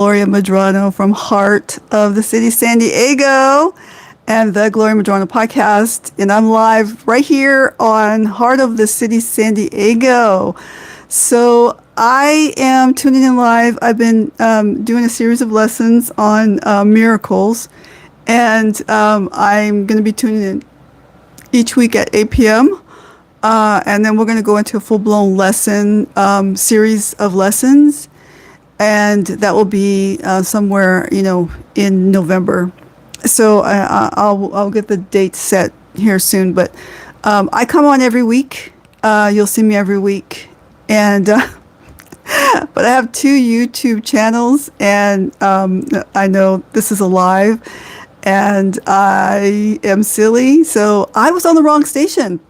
Gloria Medrano from Heart of the City San Diego and the Gloria Medrano podcast. And I'm live right here on Heart of the City San Diego. So I am tuning in live. I've been doing a series of lessons on miracles. And I'm going to be tuning in each week at 8 p.m. And then we're going to go into a full-blown lesson, series of lessons. And that will be somewhere, in November. So I'll get the date set here soon. But I come on every week. You'll see me every week. And but I have 2 YouTube channels, and I know this is a live, and I am silly. So I was on the wrong station.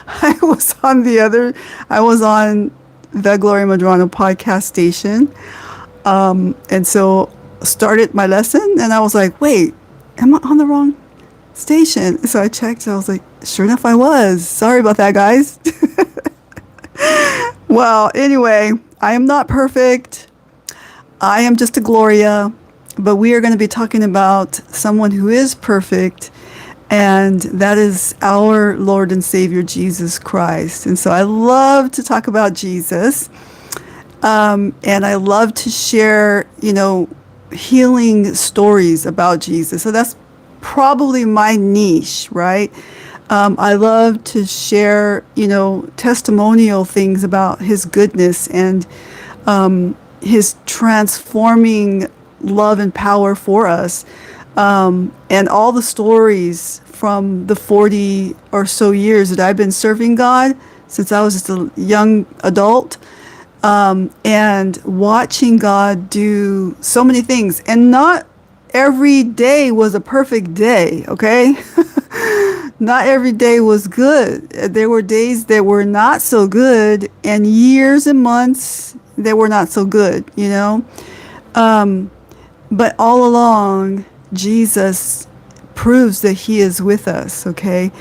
I was on the Gloria Medrano podcast station. And so started my lesson, and I was like, wait, am I on the wrong station? So I checked, and I was like, sure enough, I was. Sorry about that, guys. Well, anyway, I am not perfect. I am just a Gloria, but we are going to be talking about someone who is perfect, and that is our Lord and Savior, Jesus Christ. And so I love to talk about Jesus. And I love to share, healing stories about Jesus. So that's probably my niche, right? I love to share, testimonial things about his goodness and his transforming love and power for us. And all the stories from the 40 or so years that I've been serving God, since I was just a young adult, and watching God do so many things. And not every day was a perfect day, okay? Not every day was good. There were days that were not so good, and years and months that were not so good, But all along, Jesus proves that he is with us, okay?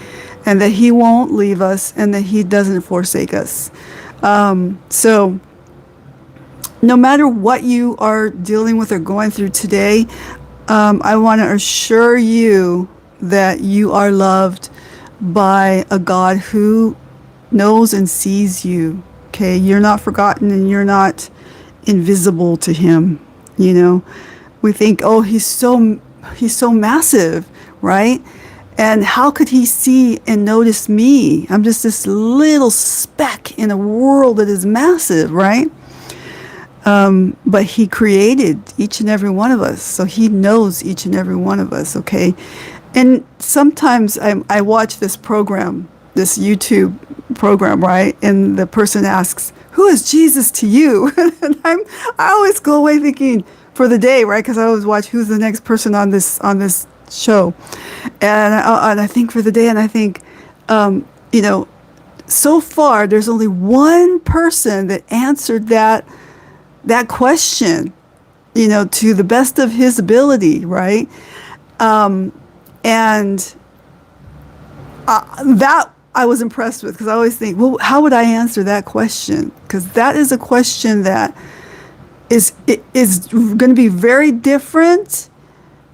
And that he won't leave us, and that he doesn't forsake us. So no matter what you are dealing with or going through today, I want to assure you that you are loved by a God who knows and sees you, okay? You're not forgotten, and you're not invisible to him, We think, oh, he's so massive, right? And how could he see and notice me? I'm just this little speck in a world that is massive, right? But he created each and every one of us. So he knows each and every one of us, okay? And sometimes I watch this program, this YouTube program, right? And the person asks, who is Jesus to you? And I always go away thinking, for the day, right? Because I always watch who's the next person on this show, and I think for the day, and I think, so far there's only one person that answered that question, to the best of his ability, right? And that I was impressed with, because I always think, well, how would I answer that question? Because that is a question that is going to be very different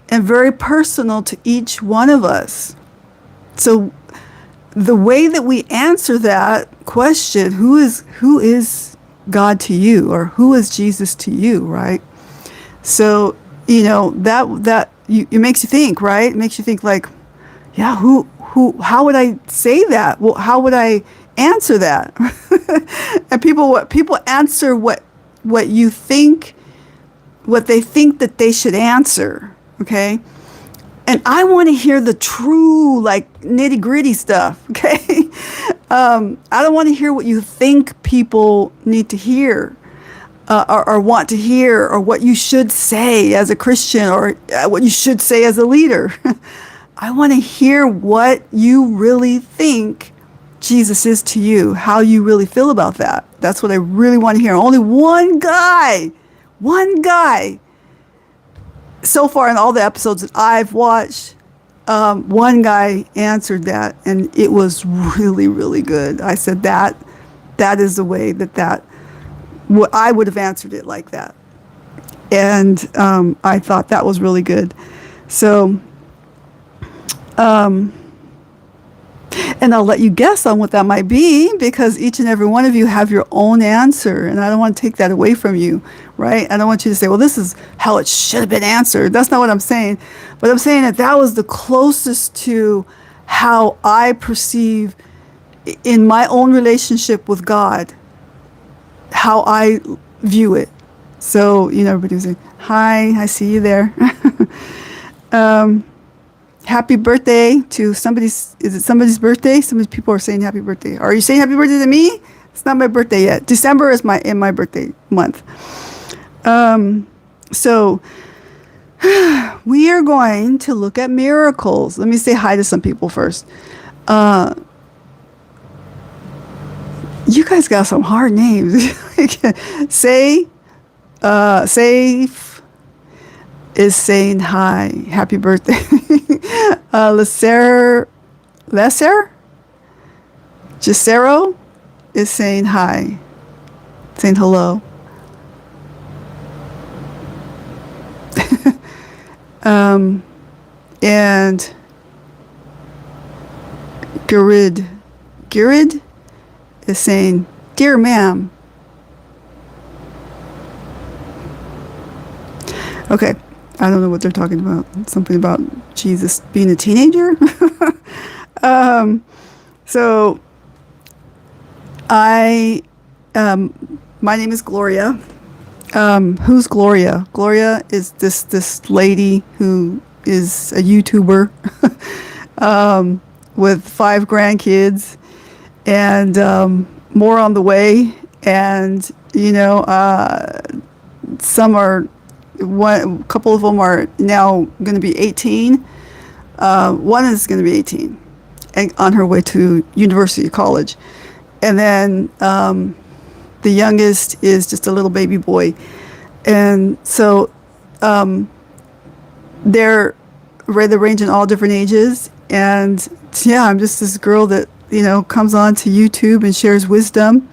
and very personal to each one of us. So the way that we answer that question, who is God to you, or who is Jesus to you, right? So, that it makes you think, right? It makes you think like, yeah, how would I say that? Well, how would I answer that? And people answer what you think, what they think that they should answer, okay? And I want to hear the true, like, nitty-gritty stuff, okay? I don't want to hear what you think people need to hear, or want to hear, or what you should say as a Christian, or what you should say as a leader. I want to hear what you really think Jesus is to you, how you really feel about that. That's what I really want to hear. Only one guy, so far in all the episodes that I've watched, one guy answered that, and it was really, really good. I said that is the way that I would have answered it like that. And I thought that was really good. So, and I'll let you guess on what that might be, because each and every one of you have your own answer, and I don't want to take that away from you, right? I don't want you to say, well, this is how it should have been answered. That's not what I'm saying. But I'm saying that that was the closest to how I perceive in my own relationship with God, how I view it. So, everybody was saying, hi, I see you there. Happy birthday to somebody's, is it somebody's birthday? Some people are saying happy birthday. Are you saying happy birthday to me? It's not my birthday yet. December is my birthday month. So we are going to look at miracles. Let me say hi to some people first. You guys got some hard names. Safe is saying hi. Happy birthday. Lesser Gisero is saying hi. Saying hello. And Girid is saying, dear ma'am. Okay, I don't know what they're talking about. Something about Jesus being a teenager. So my name is Gloria. Who's Gloria? Gloria is this lady who is a YouTuber with 5 grandkids, and more on the way. And some are. A couple of them are now going to be 18. One is going to be 18 and on her way to university, college. And then the youngest is just a little baby boy. And so they range in all different ages. And yeah, I'm just this girl that, comes on to YouTube and shares wisdom.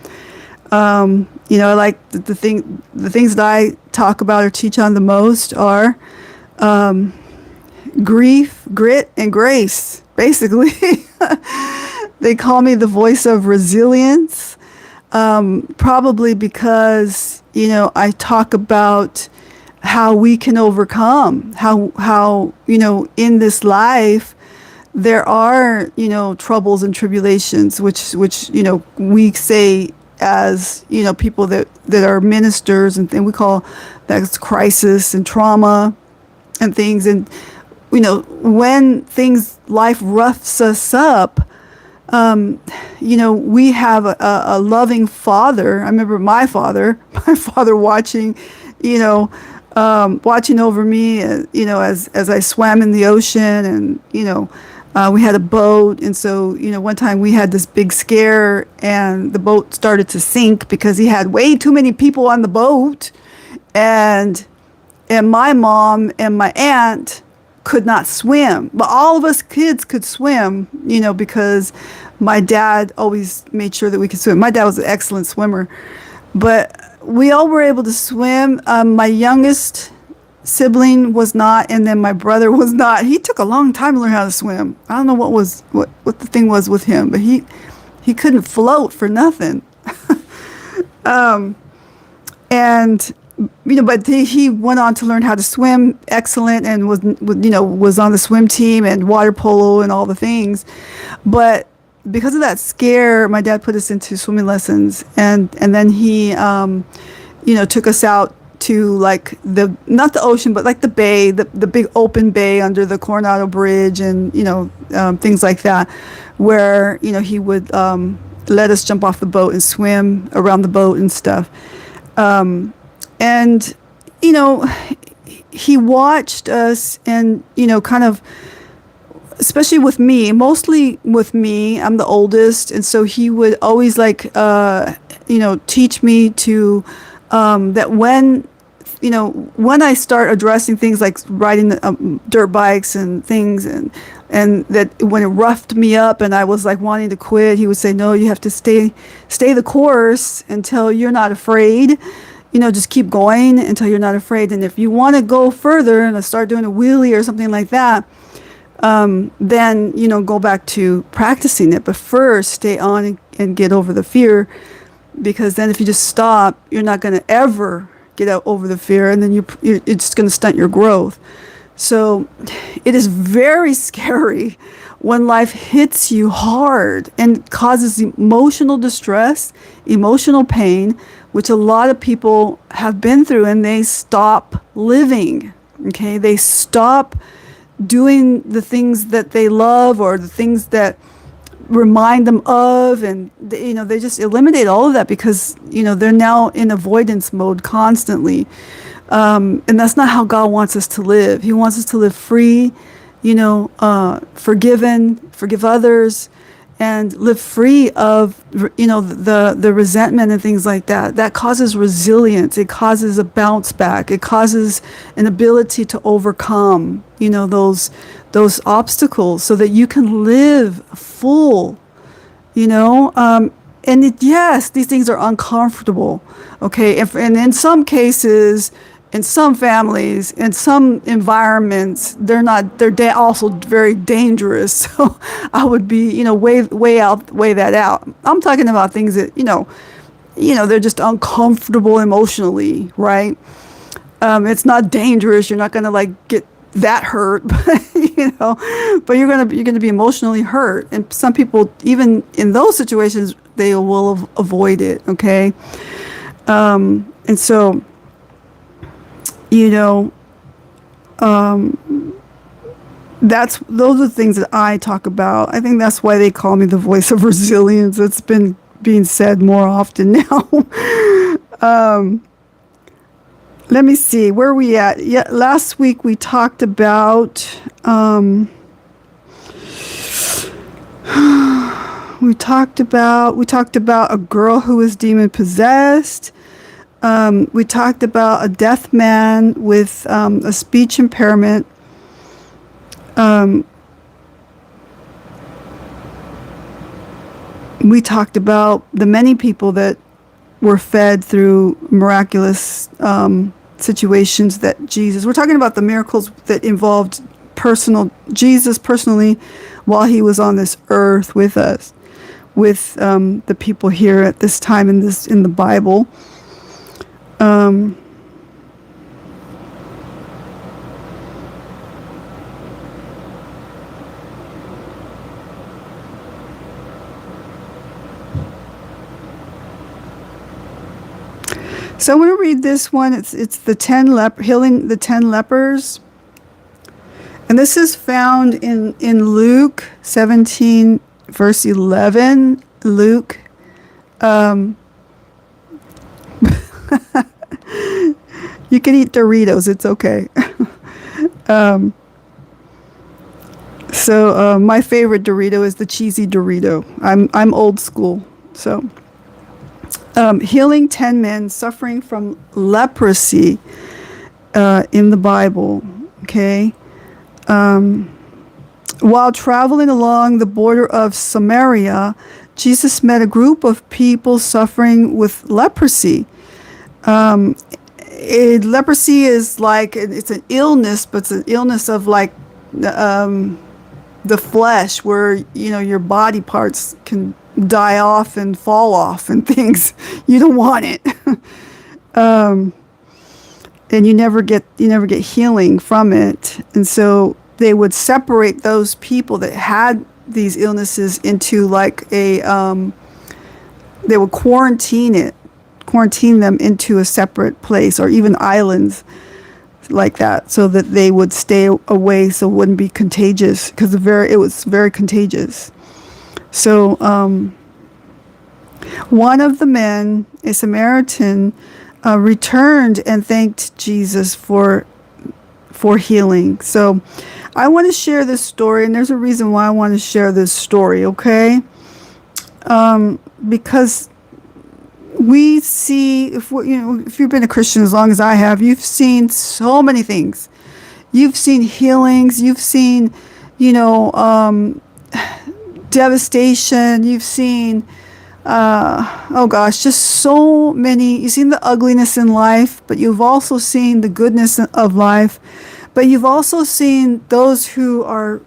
I like the things that I talk about or teach on the most are grief, grit, and grace, basically. They call me the voice of resilience, probably because, I talk about how we can overcome, how in this life, there are, troubles and tribulations, which we say as, people that are ministers, and we call that crisis and trauma and things. And, when life roughs us up, we have a loving father. I remember my father watching, watching over me, as I swam in the ocean, and, we had a boat, and so, one time we had this big scare, and the boat started to sink because he had way too many people on the boat, and my mom and my aunt could not swim, but all of us kids could swim, because my dad always made sure that we could swim. My dad was an excellent swimmer, but we all were able to swim. My youngest sibling was not, and then my brother was not. He took a long time to learn how to swim. I don't know what the thing was with him, but he couldn't float for nothing. And but he went on to learn how to swim excellent, and was on the swim team and water polo and all the things. But because of that scare, my dad put us into swimming lessons, and then he took us out to like not the ocean, but like the bay, the big open bay under the Coronado Bridge, and things like that, where he would let us jump off the boat and swim around the boat and stuff. And he watched us, and kind of, especially with me, mostly with me, I'm the oldest, and so he would always teach me to that when I start addressing things like riding dirt bikes and things, and that when it roughed me up and I was like wanting to quit, he would say, no, you have to stay the course until you're not afraid, just keep going until you're not afraid. And if you want to go further and start doing a wheelie or something like that, then, go back to practicing it. But first, stay on and get over the fear, because then if you just stop, you're not going to ever get out over the fear, and then it's going to stunt your growth. So it is very scary when life hits you hard and causes emotional distress, emotional pain, which a lot of people have been through, and they stop living. Okay, they stop doing the things that they love or the things that remind them of, and they just eliminate all of that because they're now in avoidance mode constantly, and that's not how God wants us to live. He wants us to live free, forgive others, and live free of the resentment and things like that. That causes resilience. It causes a bounce back. It causes an ability to overcome those obstacles, so that you can live full. Yes, these things are uncomfortable. Okay, and in some cases, in some families, in some environments, they're also very dangerous. So I would be, weigh that out. I'm talking about things that, they're just uncomfortable emotionally, right? It's not dangerous. You're not going to get that hurt, but you're going to be emotionally hurt. And some people, even in those situations, they will avoid it. Okay. And so, those are the things that I talk about. I think that's why they call me the voice of resilience. It's been being said more often now. Let me see, where are we at? Yeah, last week we talked about we talked about a girl who was demon possessed. We talked about a deaf man with a speech impairment. We talked about the many people that were fed through miraculous situations that we're talking about the miracles that involved Jesus personally while he was on this earth with us, with the people here at this time in the Bible. So I want to read this one. It's the healing the 10 lepers. And this is found in Luke 17, verse 11. Luke. You can eat Doritos. It's okay. So my favorite Dorito is the cheesy Dorito. I'm old school. So healing 10 men suffering from leprosy in the Bible. Okay. While traveling along the border of Samaria, Jesus met a group of people suffering with leprosy. Leprosy is it's an illness, but it's an illness of the flesh, where your body parts can die off and fall off and things. You don't want it. And you never get healing from it. And so they would separate those people that had these illnesses into they would quarantine them into a separate place, or even islands like that, so that they would stay away, so it wouldn't be contagious, because it was very contagious. So one of the men, a Samaritan, returned and thanked Jesus for healing. So I want to share this story, and there's a reason why I want to share this story, okay? Because we see, if you've been a Christian as long as I have, you've seen so many things. You've seen healings. You've seen, devastation. You've seen Oh gosh, just so many. You've seen the ugliness in life, but you've also seen the goodness of life. But you've also seen those who are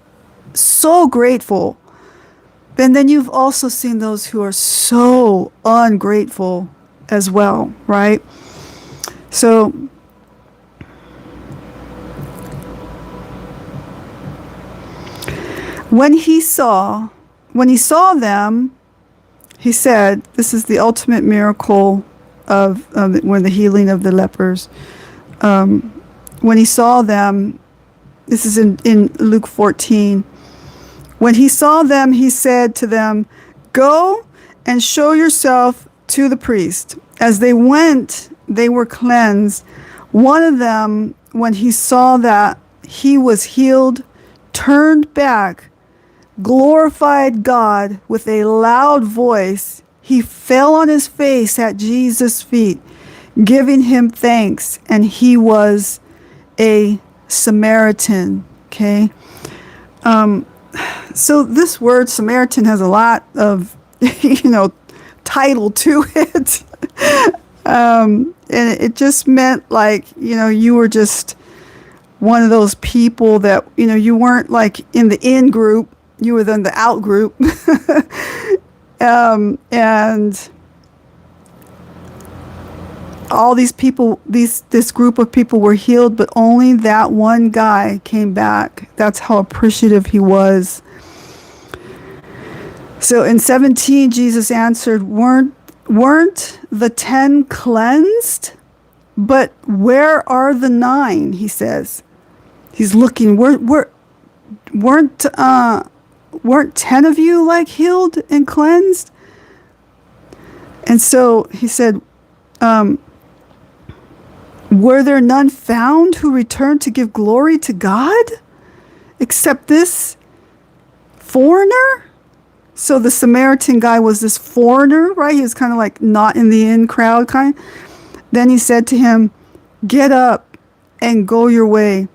so grateful. And then you've also seen those who are so ungrateful as well, right? So when he saw them, he said, this is the ultimate miracle of when the healing of the lepers. When he saw them, this is in Luke 14. When he saw them, he said to them, "Go and show yourself to the priest." As they went, they were cleansed. One of them, when he saw that he was healed, turned back, glorified God with a loud voice. He fell on his face at Jesus' feet, giving him thanks, and he was a Samaritan. Okay. So this word Samaritan has a lot of, title to it. And it just meant like, you were just one of those people that, you weren't like in the in group, you were in the out group. And all these people, this group of people were healed, but only that one guy came back. That's how appreciative he was. So in 17, Jesus answered, weren't the 10 cleansed? But where are the 9? He says. He's looking. Weren't 10 of you like healed and cleansed? And so he said, were there none found who returned to give glory to God except this foreigner? So the Samaritan guy was this foreigner, right? He was kind of like not in the in crowd kind. Then he said to him, "Get up and go your way.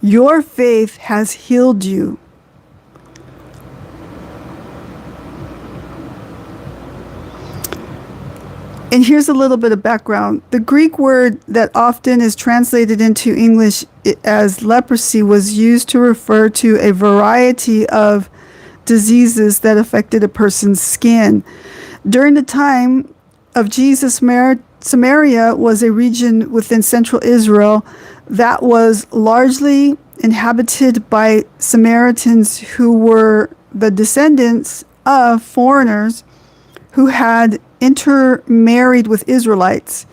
Your faith has healed you." And here's a little bit of background. The Greek word that often is translated into English as leprosy was used to refer to a variety of diseases that affected a person's skin. During the time of Jesus, Samaria was a region within central Israel that was largely inhabited by Samaritans who were the descendants of foreigners who had intermarried with Israelites.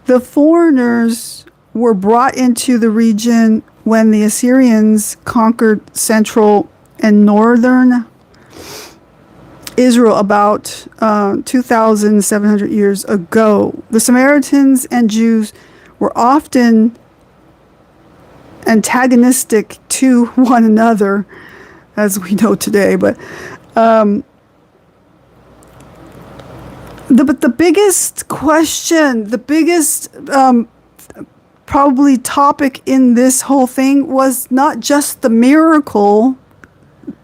The foreigners were brought into the region when the Assyrians conquered central and northern Israel about 2,700 years ago. The Samaritans and Jews were often antagonistic to one another, as we know today. But the biggest question, the biggest probably topic in this whole thing was not just the miracle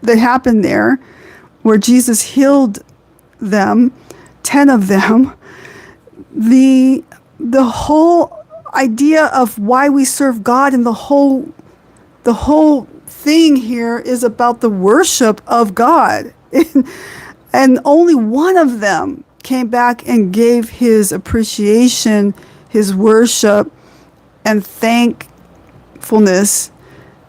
that happened there, where Jesus healed them, 10 of them. The whole idea of why we serve God, and the whole thing here is about the worship of God. And only one of them came back and gave his appreciation, his worship, and thankfulness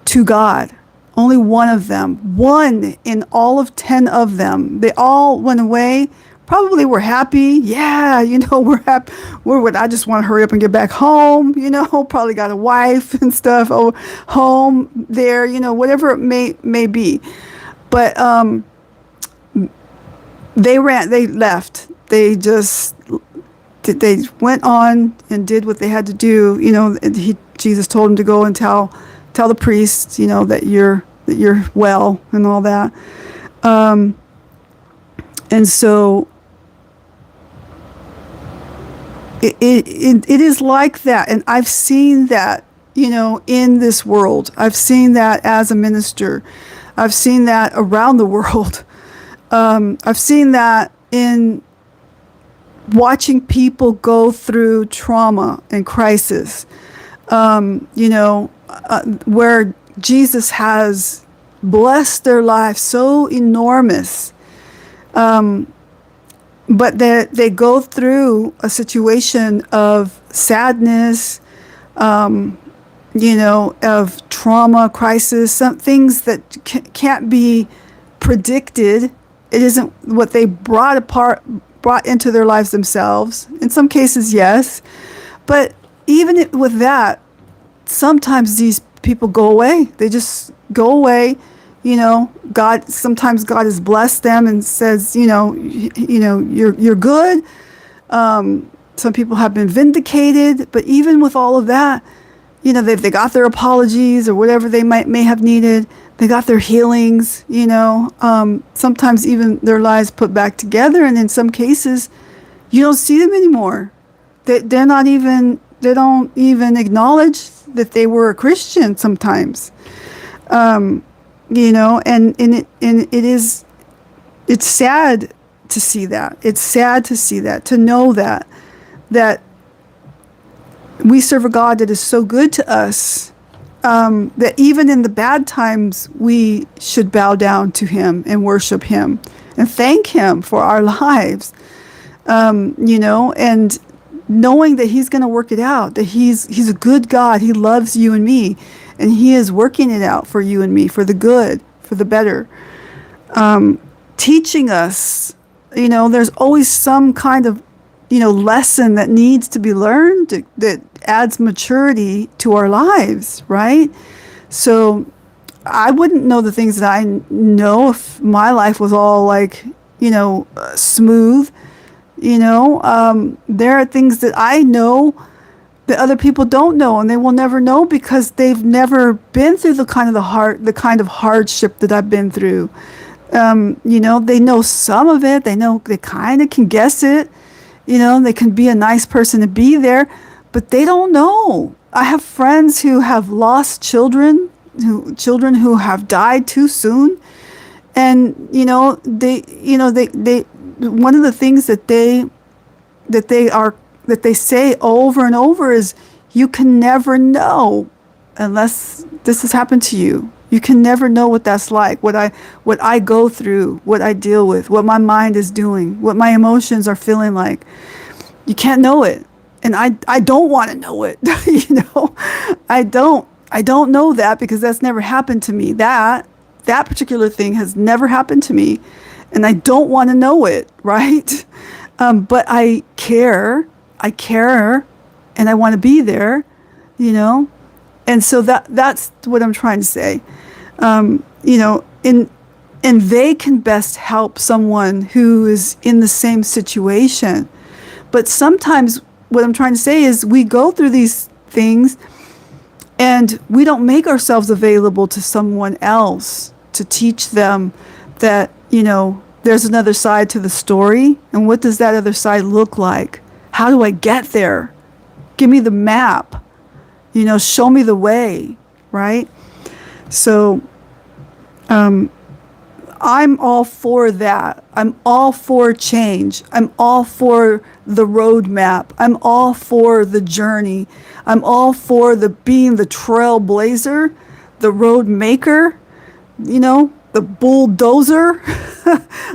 to God. Only one of them. One in all of 10 of them. They all went away. Probably were happy. Yeah, we're happy. I just want to hurry up and get back home. Probably got a wife and stuff home there. Whatever it may be. But they left. They went on and did what they had to do. Jesus told them to go and tell the priests, that you're well and all that. And so it is like that. And I've seen that, in this world. I've seen that as a minister. I've seen that around the world. I've seen that in watching people go through trauma and crisis, where Jesus has blessed their life so enormous, but they go through a situation of sadness, of trauma, crisis, some things that can't be predicted. It isn't what they brought into their lives themselves. In some cases, yes. But even with that, sometimes these people go away. They just go away. Sometimes God has blessed them and says, you're good. Some people have been vindicated, but even with all of that, they got their apologies or whatever they may have needed. They got their healings, sometimes even their lives put back together. And in some cases, you don't see them anymore. They don't even acknowledge that they were a Christian sometimes. It's sad to see that. It's sad to see that, to know that we serve a God that is so good to us, that even in the bad times, we should bow down to him and worship him and thank him for our lives, and knowing that he's going to work it out, that he's a good God. He loves you and me, and he is working it out for you and me, for the good, for the better, teaching us, there's always some kind of, lesson that needs to be learned that adds maturity to our lives, right? So I wouldn't know the things that I know if my life was all like, smooth. There are things that I know that other people don't know, and they will never know because they've never been through the kind of hardship that I've been through. They know some of it. They kind of can guess it. They can be a nice person to be there, but they don't know. I have friends who have lost children who have died too soon. And, they one of the things that they say over and over is, you can never know unless this has happened to you. You can never know what that's like, what I go through, what I deal with, what my mind is doing, what my emotions are feeling like. You can't know it. And I don't want to know it. I don't know that because that's never happened to me. That particular thing has never happened to me, and I don't want to know it, right? But I care, and I want to be there, And so that's what I'm trying to say. And they can best help someone who is in the same situation. But sometimes what I'm trying to say is we go through these things and we don't make ourselves available to someone else to teach them that, there's another side to the story. And what does that other side look like? How do I get there? Give me the map. Show me the way, right? So I'm all for that. I'm all for change. I'm all for the roadmap. I'm all for the journey. I'm all for being the trailblazer, the road maker, the bulldozer.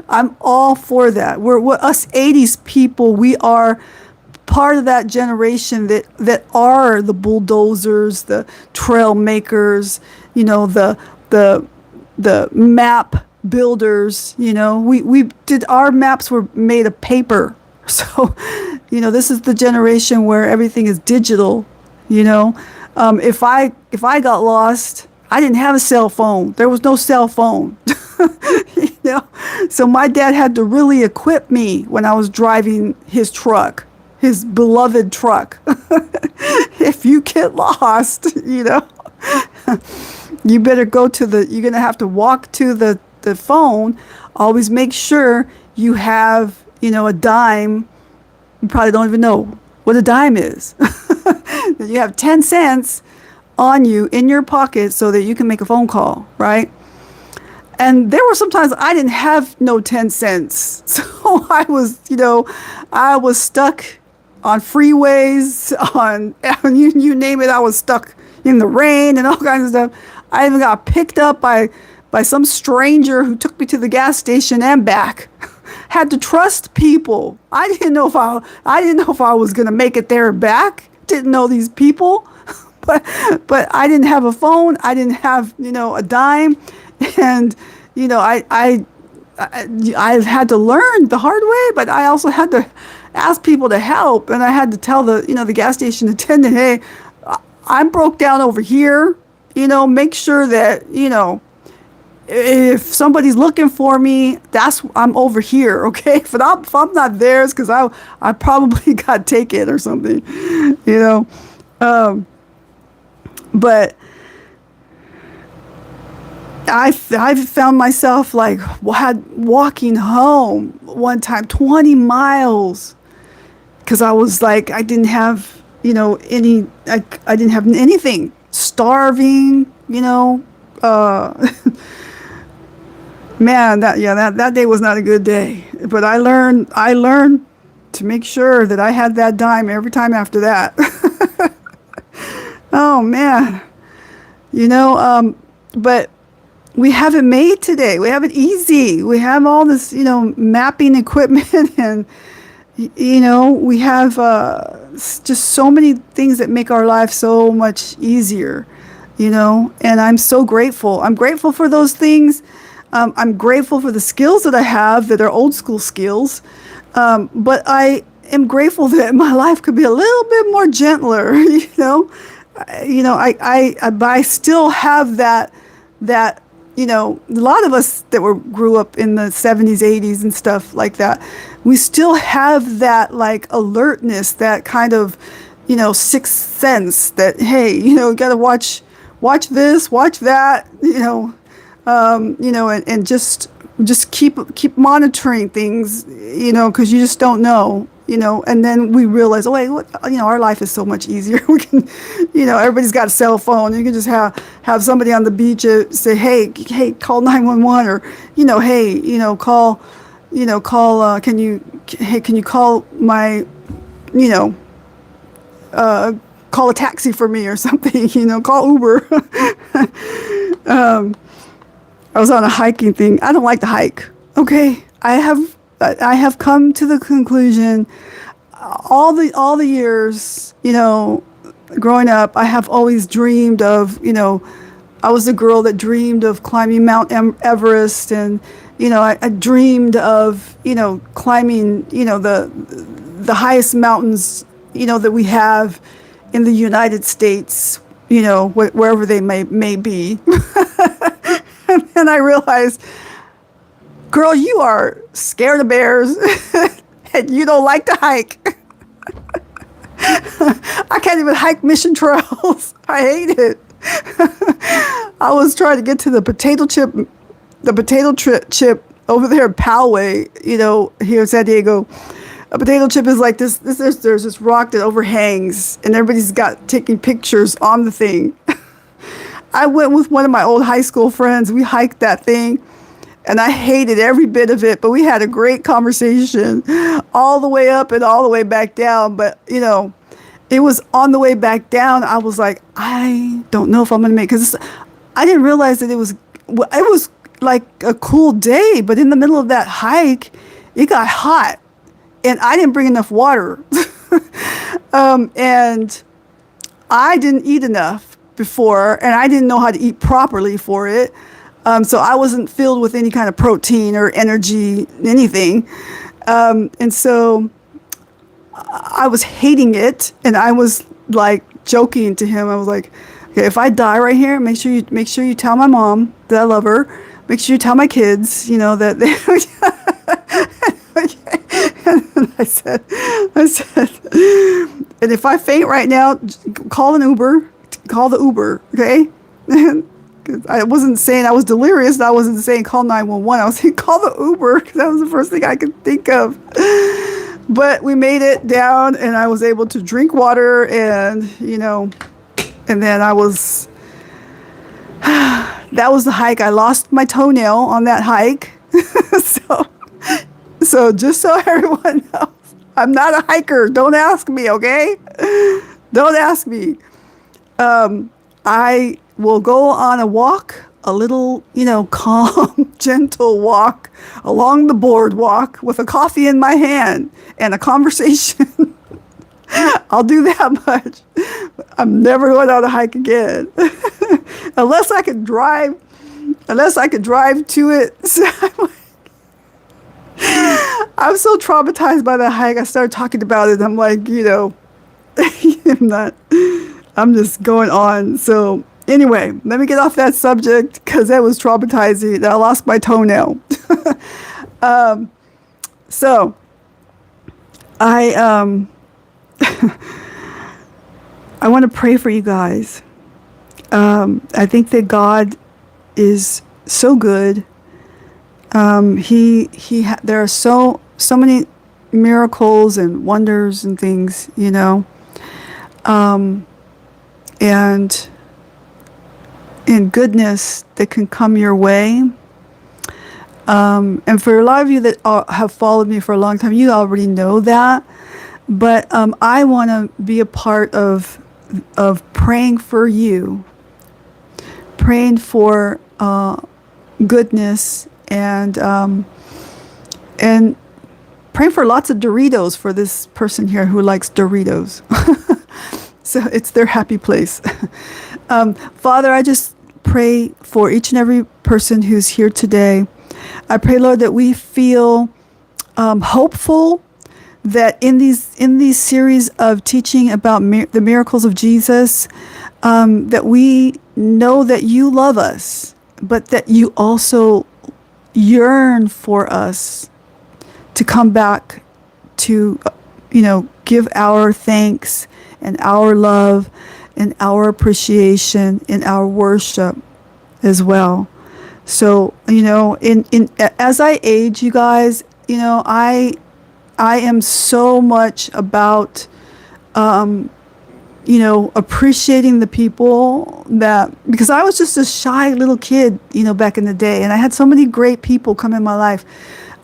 I'm all for that. We're us 80s people. We are part of that generation that are the bulldozers, the trail makers, the map builders. We did, our maps were made of paper. So, this is the generation where everything is digital. If I got lost, I didn't have a cell phone. There was no cell phone. So my dad had to really equip me when I was driving his truck, his beloved truck. If you get lost, you better go you're going to have to walk to the phone. Always make sure you have, a dime. You probably don't even know what a dime is. You have 10 cents on you in your pocket so that you can make a phone call, right? And there were sometimes I didn't have no 10 cents. So I was stuck on freeways, on you name it. I was stuck in the rain and all kinds of stuff. I even got picked up by some stranger who took me to the gas station and back. Had to trust people. I didn't know if I was gonna make it there and back. Didn't know these people, but I didn't have a phone. I didn't have a dime, and I had to learn the hard way. But I also had to ask people to help, and I had to tell the gas station attendant, hey, I'm broke down over here. Make sure that if somebody's looking for me, I'm over here, okay? If I'm not there, it's because I probably got taken or something, But I found myself like walking home one time 20 miles because I was like I didn't have I didn't have anything, starving, Man, that day was not a good day. But I learned to make sure that I had that dime every time after that. Oh man, but we have it made today. We have it easy. We have all this, mapping equipment, and we have just so many things that make our life so much easier. And I'm so grateful. I'm grateful for those things. I'm grateful for the skills that I have that are old school skills. But I am grateful that my life could be a little bit more gentler, I still have that, a lot of us that grew up in the 70s, 80s and stuff like that, we still have that like alertness, that kind of, sixth sense that, hey, you got to watch this, watch that, and just keep monitoring things, because you just don't know, and then we realize, oh wait, our life is so much easier. We can, everybody's got a cell phone. You can just have somebody on the beach say, hey, call 911, or, hey, call, can you call my, call a taxi for me or something, call Uber. I was on a hiking thing. I don't like to hike. Okay. I have come to the conclusion all the years, growing up, I have always dreamed of, I was the girl that dreamed of climbing Mount Everest, and, I dreamed of, climbing, the highest mountains, that we have in the United States, wherever they may be. And I realized, girl, you are scared of bears and you don't like to hike. I can't even hike mission trails. I hate it. I was trying to get to the potato chip over there in Poway, here in San Diego. A potato chip is like this. There's this rock that overhangs, and everybody's taking pictures on the thing. I went with one of my old high school friends. We hiked that thing, and I hated every bit of it, but we had a great conversation all the way up and all the way back down. But, it was on the way back down. I was like, I don't know if I'm going to make it, because I didn't realize that it was like a cool day, but in the middle of that hike, it got hot, and I didn't bring enough water. And I didn't eat enough before, and I didn't know how to eat properly for it. So I wasn't filled with any kind of protein or energy, anything. And so I was hating it, and I was like joking to him. I was like, okay, if I die right here, make sure you tell my mom that I love her. Make sure you tell my kids, that they and I said, and if I faint right now, call the Uber, okay? I wasn't saying I was delirious. I wasn't saying call 911. I was saying call the Uber, because that was the first thing I could think of. But we made it down, and I was able to drink water, and, and then I was that was the hike. I lost my toenail on that hike. So just so everyone knows, I'm not a hiker. Don't ask me, okay? Don't ask me. I will go on a walk, a little, calm, gentle walk along the boardwalk with a coffee in my hand and a conversation. I'll do that much. I'm never going on a hike again. Unless I could drive to it. So I'm so traumatized by that hike. I started talking about it. I'm like, I'm just going on. So anyway, let me get off that subject because that was traumatizing. I lost my toenail. So I want to pray for you guys. I think that God is so good. There are so many miracles and wonders and things, and in goodness that can come your way. And for a lot of you that have followed me for a long time, you already know that. But I want to be a part of praying for you, praying for goodness, and praying for lots of Doritos for this person here who likes Doritos. So it's their happy place. Father, I just pray for each and every person who's here today. I pray, Lord, that we feel hopeful that in these series of teaching about the miracles of Jesus, that we know that you love us, but that you also yearn for us to come back to, give our thanks and our love and our appreciation and our worship as well. So, as I age, you guys, I am so much about, appreciating the people because I was just a shy little kid, back in the day. And I had so many great people come in my life.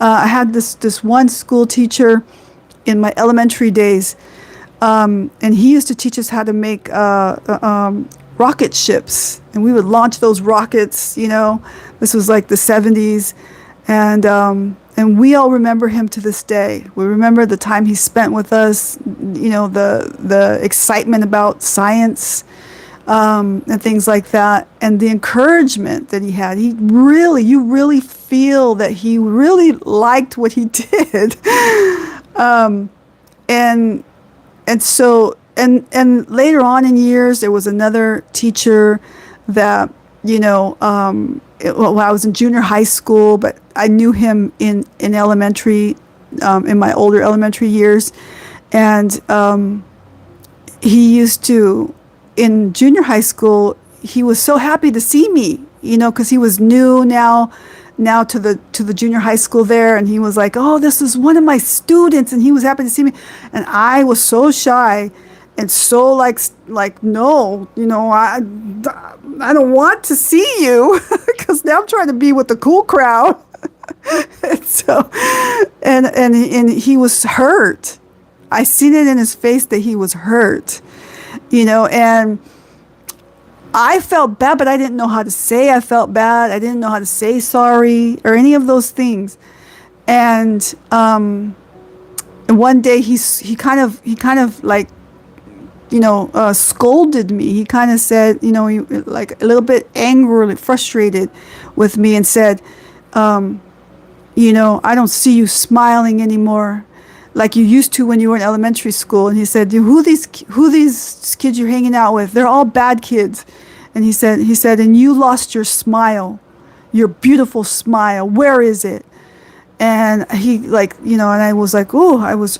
I had this one school teacher in my elementary days. And he used to teach us how to make rocket ships. And we would launch those rockets, This was like the 70s. And we all remember him to this day. We remember the time he spent with us, the excitement about science, and things like that, and the encouragement that he had. You really feel that he really liked what he did. And later on in years, there was another teacher that, I was in junior high school, but I knew him in elementary, in my older elementary years. And he used to, in junior high school, he was so happy to see me, because he was new now to the junior high school there. And he was like, oh, this is one of my students. And he was happy to see me. And I was so shy and so like no, I don't want to see you because now I'm trying to be with the cool crowd. and he was hurt. I seen it in his face that he was hurt, and I felt bad, but I didn't know how to say I felt bad. I didn't know how to say sorry or any of those things. And one day he kind of like, scolded me. He kind of said, he, like a little bit angrily frustrated with me and said, I don't see you smiling anymore like you used to when you were in elementary school. And he said, who these kids you're hanging out with? They're all bad kids. And he said, and you lost your smile, your beautiful smile. Where is it? And he and I was like, oh, I was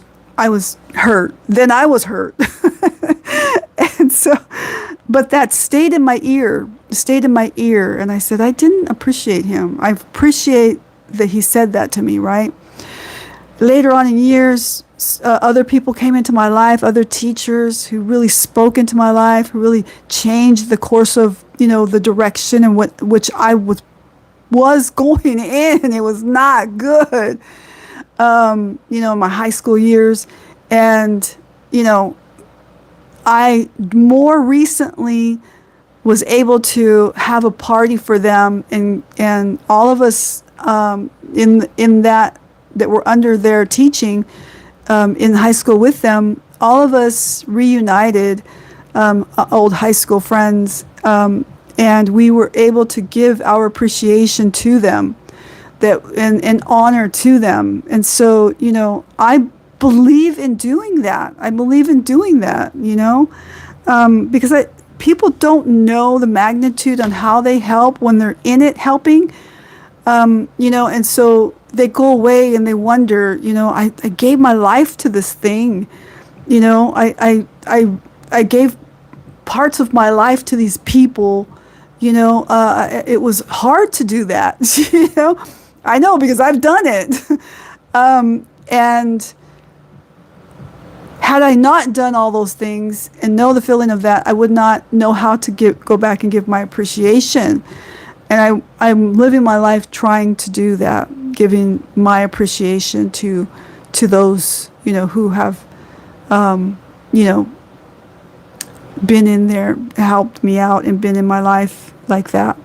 hurt. Then I was hurt. And so, but that stayed in my ear. And I said, I didn't appreciate him. I appreciate that he said that to me, right? Later on in years, other people came into my life, other teachers who really spoke into my life, who really changed the course of, the direction in which I was going in. It was not good, in my high school years. And, I more recently was able to have a party for them, and all of us in that were under their teaching in high school with them, all of us reunited, old high school friends, and we were able to give our appreciation to them, and honor to them. And so, I believe in doing that. Because people don't know the magnitude on how they help when they're in it helping, and so they go away and they wonder, I gave my life to this thing, I gave parts of my life to these people, it was hard to do that, I know, because I've done it. And had I not done all those things and know the feeling of that, I would not know how to go back and give my appreciation. And I'm living my life trying to do that, giving my appreciation to those, who have, been in there, helped me out, and been in my life like that,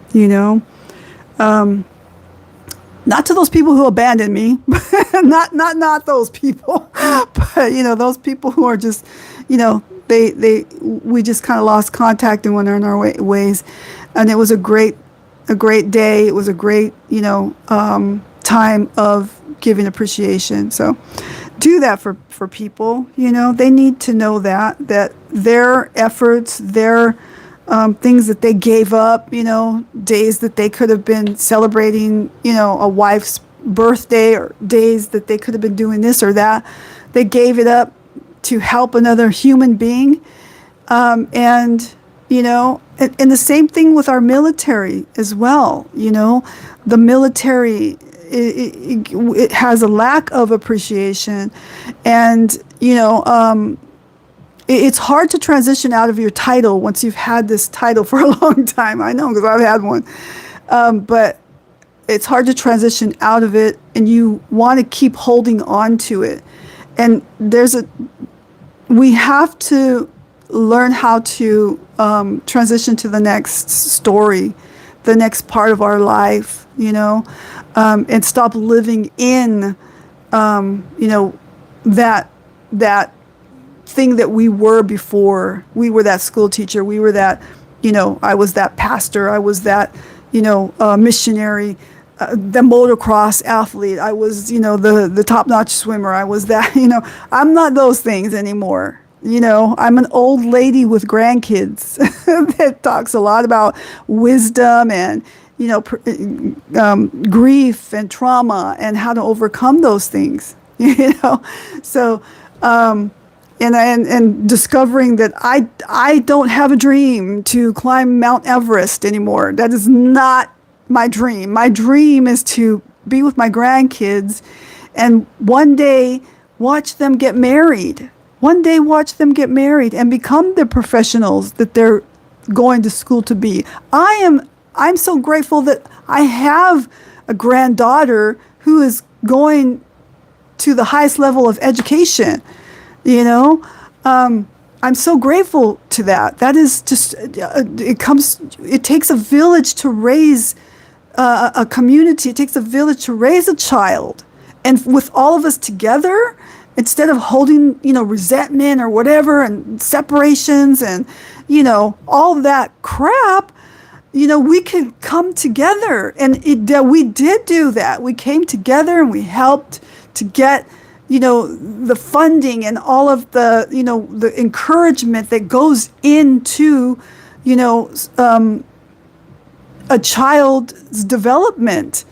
not to those people who abandoned me, not those people, but those people who are just, we just kind of lost contact and went on our ways, and it was a great day. It was a great time of giving appreciation. So do that for people. They need to know that their efforts, their things that they gave up, days that they could have been celebrating, a wife's birthday, or days that they could have been doing this or that. They gave it up to help another human being. And the same thing with our military as well. The military, it has a lack of appreciation, and, it's hard to transition out of your title once you've had this title for a long time. I know, because I've had one. But it's hard to transition out of it, and you want to keep holding on to it. And we have to learn how to transition to the next story, the next part of our life, and stop living in, that thing that we were before. We were that school teacher. We were that, I was that pastor. I was that, missionary, the motocross athlete. I was, the top-notch swimmer. I was that, I'm not those things anymore. I'm an old lady with grandkids that talks a lot about wisdom and, grief and trauma and how to overcome those things, So, and discovering that I don't have a dream to climb Mount Everest anymore. That is not my dream. My dream is to be with my grandkids and one day watch them get married. One day watch them get married and become the professionals that they're going to school to be. I'm so grateful that I have a granddaughter who is going to the highest level of education. I'm so grateful to that. That is just, it takes a village to raise a community. It takes a village to raise a child. And with all of us together, instead of holding, resentment or whatever, and separations and, all that crap, we could come together. And we did do that. We came together and we helped to get, the funding and all of the, the encouragement that goes into, a child's development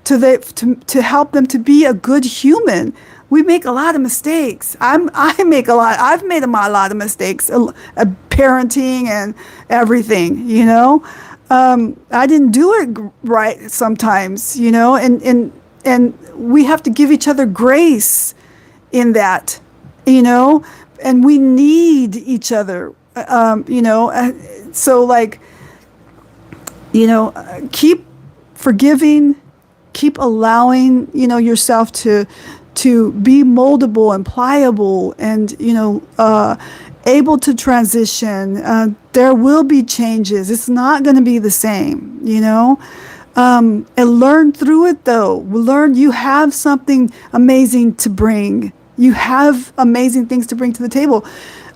to help them to be a good human. We make a lot of mistakes. I've made a lot of mistakes, parenting and everything, I didn't do it right sometimes, and we have to give each other grace in that, you know, and we need each other. So like, keep forgiving, keep allowing, yourself to be moldable and pliable and, able to transition. There will be changes. It's not going to be the same, and learn through it though. Learn you have something amazing to bring. You have amazing things to bring to the table.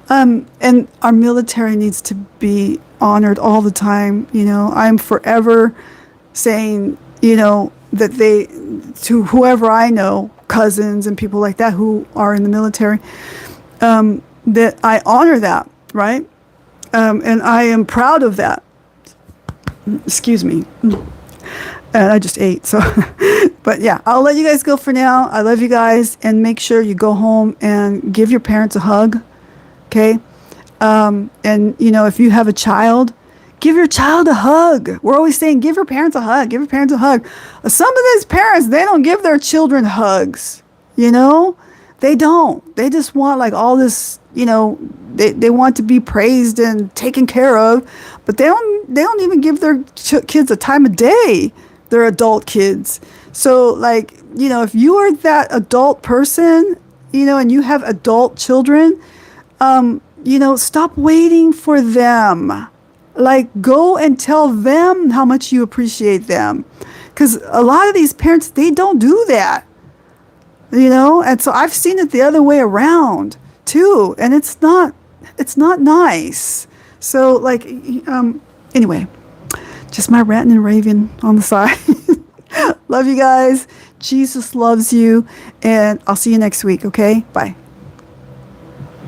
And our military needs to be honored all the time. I'm forever saying, that to whoever I know, cousins and people like that who are in the military, that I honor that, right? And I am proud of that. Excuse me. And I just ate, so. But yeah, I'll let you guys go for now. I love you guys, and make sure you go home and give your parents a hug, okay? And, if you have a child, give your child a hug. We're always saying, give your parents a hug, give your parents a hug. Some of these parents, they don't give their children hugs, They don't. They just want like all this, they want to be praised and taken care of, but they don't even give their kids a time of day. They're adult kids. So like, if you are that adult person, and you have adult children, stop waiting for them. Like, go and tell them how much you appreciate them. Because a lot of these parents, they don't do that. And so I've seen it the other way around too. And it's not nice. So like, anyway, just my ranting and raving on the side. Love you guys. Jesus loves you. And I'll see you next week. Okay. Bye.